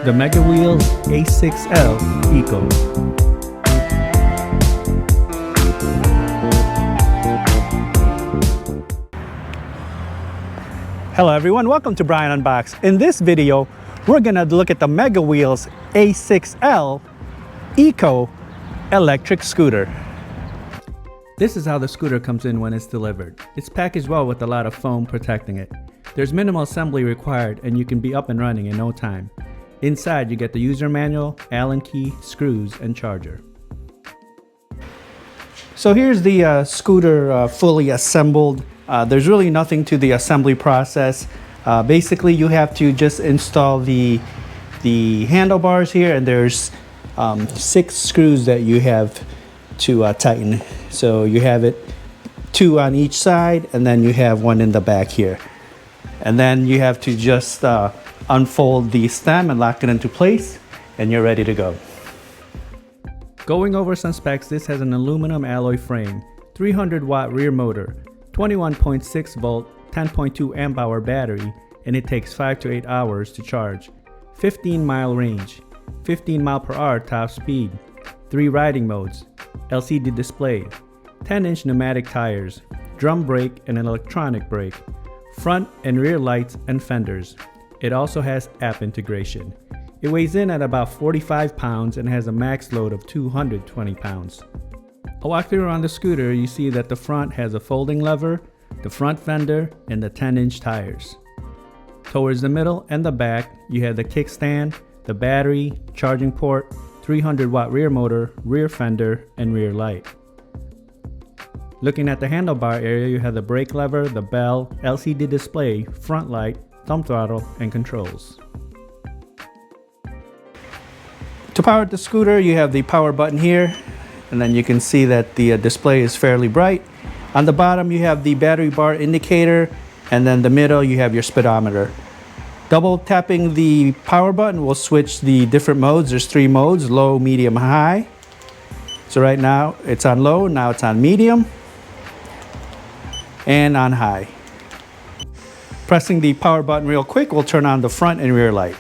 the Megawheels A6L ECO. Hello everyone, welcome to Brian Unboxed. In this video, we're gonna look at the Megawheels A6L ECO electric scooter. This is how the scooter comes in when it's delivered. It's packaged well with a lot of foam protecting it. There's minimal assembly required and you can be up and running in no time. Inside you get the user manual, Allen key, screws, and charger. So here's the scooter fully assembled. There's really nothing to the assembly process. Basically you have to just install the handlebars here, and there's 6 screws that you have to tighten. So you have it 2 on each side, and then you have 1 in the back here. And then you have to just unfold the stem and lock it into place, and you're ready to go. Going over some specs, this has an aluminum alloy frame, 300 watt rear motor, 21.6 volt, 10.2 amp hour battery, and it takes 5 to 8 hours to charge. 15 mile range, 15 mile per hour top speed, 3 riding modes, LCD display, 10-inch pneumatic tires, drum brake and an electronic brake, front and rear lights and fenders. It also has app integration. It weighs in at about 45 pounds and has a max load of 220 pounds. I'll walk through around the scooter. You see that the front has a folding lever, the front fender, and the 10-inch tires. Towards the middle and the back, you have the kickstand, the battery, charging port, 300 watt rear motor, rear fender, and rear light. Looking at the handlebar area, you have the brake lever, the bell, LCD display, front light, thumb throttle, and controls. To power the scooter, you have the power button here, and then you can see that the display is fairly bright. On the bottom, you have the battery bar indicator, and then the middle, you have your speedometer. Double tapping the power button will switch the different modes. There's 3 modes, low, medium, high. So right now it's on low, now it's on medium, and on high. Pressing the power button real quick will turn on the front and rear light.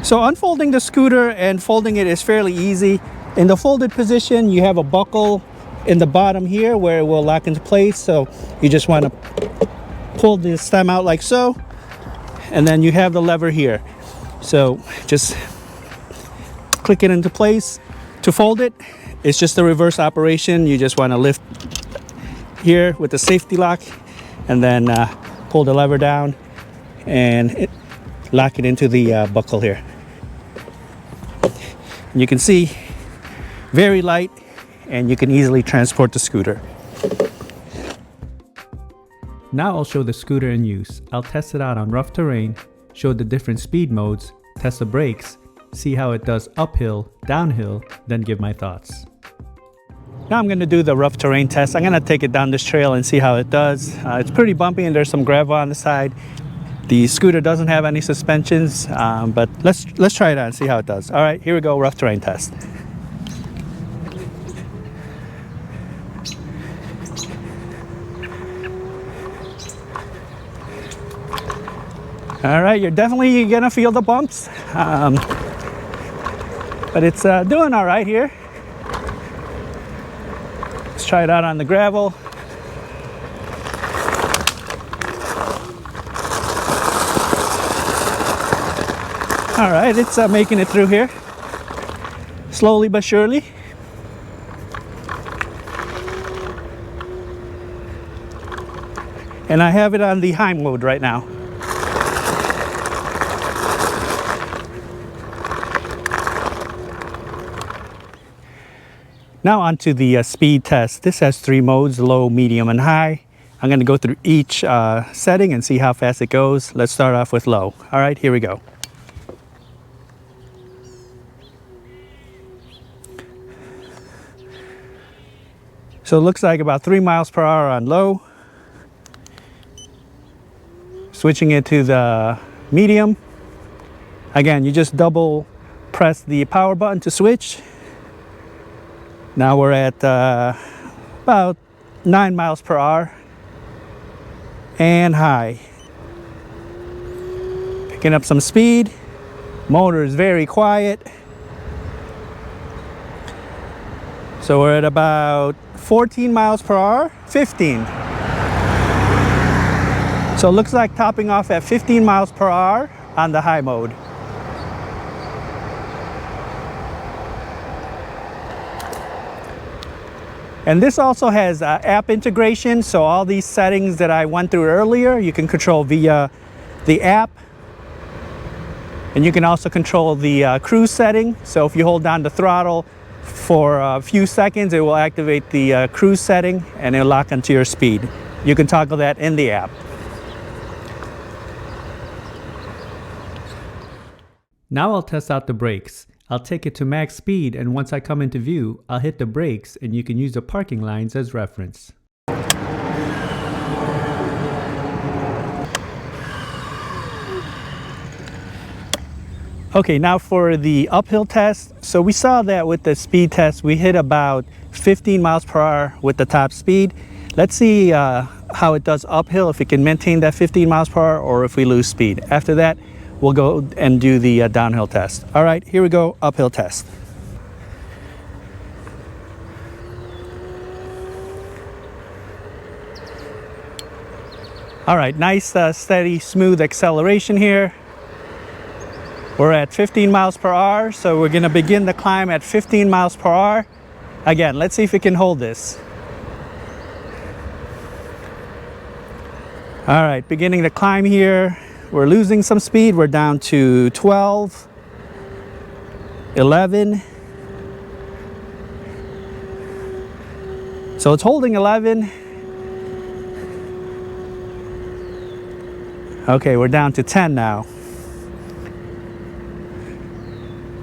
So unfolding the scooter and folding it is fairly easy. In the folded position, you have a buckle in the bottom here where it will lock into place. So you just want to pull the stem out like so, and then you have the lever here. So just click it into place. To fold it, it's just a reverse operation. You just want to lift here with the safety lock, and then pull the lever down and lock it into the buckle here. You can see, very light, and you can easily transport the scooter. Now I'll show the scooter in use. I'll test it out on rough terrain, show the different speed modes, test the brakes, see how it does uphill, downhill, then give my thoughts. Now I'm going to do the rough terrain test. I'm going to take it down this trail and see how it does. It's pretty bumpy and there's some gravel on the side. The scooter doesn't have any suspensions, but let's try it out and see how it does. All right, here we go, rough terrain test. All right, you're definitely gonna feel the bumps, but it's doing all right here. Let's try it out on the gravel. All right, it's making it through here, slowly but surely. And I have it on the high mode right now. Now onto the speed test. This has 3 modes, low, medium, and high. I'm gonna go through each setting and see how fast it goes. Let's start off with low. All right, here we go. So it looks like about 3 miles per hour on low. Switching it to the medium. Again, you just double press the power button to switch. Now we're at about 9 miles per hour, and high. Picking up some speed. Motor is very quiet. So we're at about 14 miles per hour, 15. So it looks like topping off at 15 miles per hour on the high mode. And this also has app integration, so all these settings that I went through earlier, you can control via the app. And you can also control the cruise setting. So if you hold down the throttle for a few seconds, it will activate the cruise setting and it'll lock onto your speed. You can toggle that in the app. Now I'll test out the brakes. I'll take it to max speed, and once I come into view, I'll hit the brakes and you can use the parking lines as reference. Okay, now for the uphill test. So we saw that with the speed test, we hit about 15 miles per hour with the top speed. Let's see how it does uphill, if it can maintain that 15 miles per hour or if we lose speed. After that, we'll go and do the downhill test. All right, here we go, uphill test. All right, nice, steady, smooth acceleration here. We're at 15 miles per hour, so we're gonna begin the climb at 15 miles per hour. Again, let's see if we can hold this. All right, beginning the climb here. We're losing some speed. We're down to 12, 11. So it's holding 11. Okay, we're down to 10 now.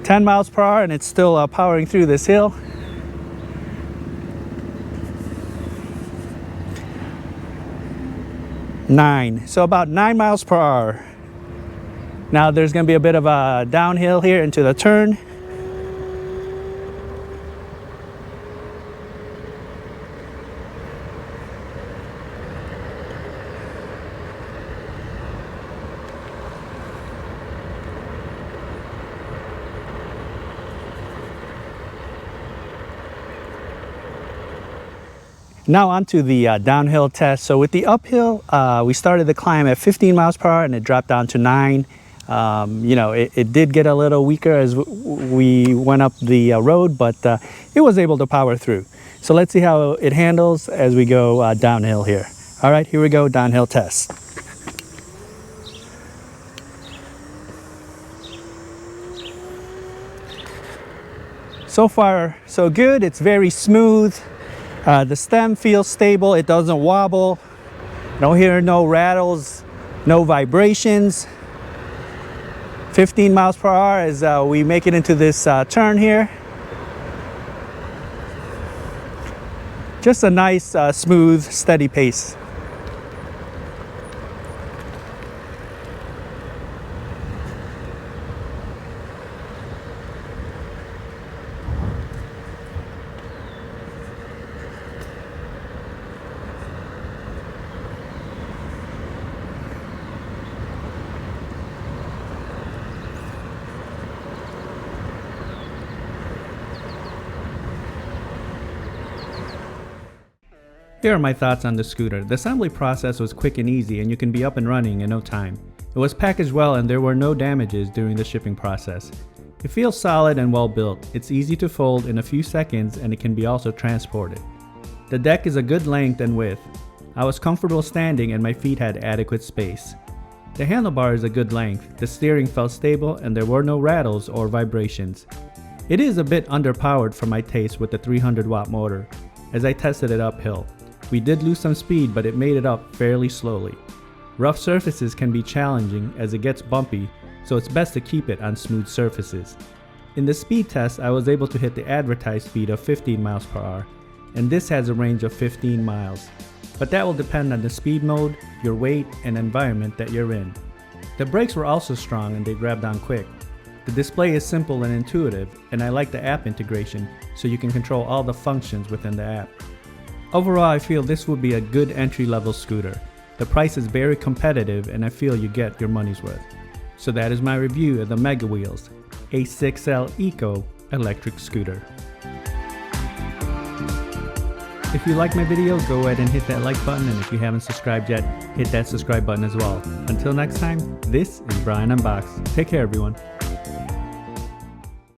10 miles per hour, and it's still powering through this hill. Nine. So about 9 miles per hour. Now there's going to be a bit of a downhill here into the turn. Now onto the downhill test. So with the uphill, we started the climb at 15 miles per hour and it dropped down to 9. You know, it did get a little weaker as we went up the road, but it was able to power through. So let's see how it handles as we go downhill here. All right, here we go, downhill test. So far, so good. It's very smooth. The stem feels stable, it doesn't wobble. Don't hear no rattles, no vibrations. 15 miles per hour as we make it into this turn here. Just a nice, smooth, steady pace. Here are my thoughts on the scooter. The assembly process was quick and easy, and you can be up and running in no time. It was packaged well and there were no damages during the shipping process. It feels solid and well built. It's easy to fold in a few seconds and it can be also transported. The deck is a good length and width. I was comfortable standing and my feet had adequate space. The handlebar is a good length. The steering felt stable and there were no rattles or vibrations. It is a bit underpowered for my taste with the 300 watt motor as I tested it uphill. We did lose some speed, but it made it up fairly slowly. Rough surfaces can be challenging as it gets bumpy, so it's best to keep it on smooth surfaces. In the speed test, I was able to hit the advertised speed of 15 miles per hour, and this has a range of 15 miles. But that will depend on the speed mode, your weight, and environment that you're in. The brakes were also strong and they grabbed on quick. The display is simple and intuitive, and I like the app integration, so you can control all the functions within the app. Overall, I feel this would be a good entry-level scooter. The price is very competitive and I feel you get your money's worth. So that is my review of the Megawheels A6L ECO electric scooter. If you like my video, go ahead and hit that like button, and if you haven't subscribed yet, hit that subscribe button as well. Until next time, this is Brian Unboxed. Take care, everyone.